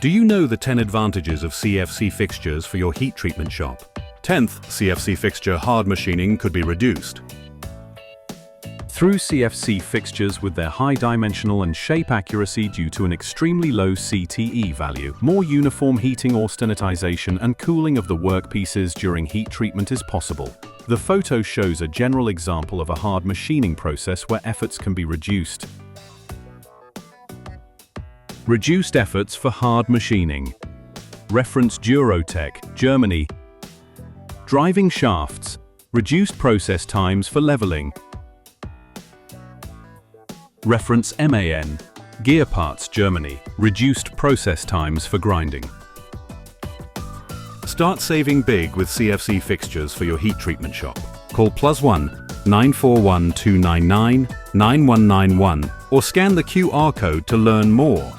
Do you know the 10 advantages of CFC fixtures for your heat treatment shop? 10th, CFC fixture hard machining could be reduced. Through CFC fixtures with their high dimensional and shape accuracy due to an extremely low CTE value, more uniform heating austenitization and cooling of the workpieces during heat treatment is possible. The photo shows a general example of a hard machining process where efforts can be reduced. Reduced efforts for hard machining. Reference 𝗪𝗻𝘃, Germany. Driving shafts. Reduced process times for leveling. Reference MAN. Gear parts, Germany. Reduced process times for grinding. Start saving big with CFC fixtures for your heat treatment shop. Call +1 941 299 9191 or scan the QR code to learn more.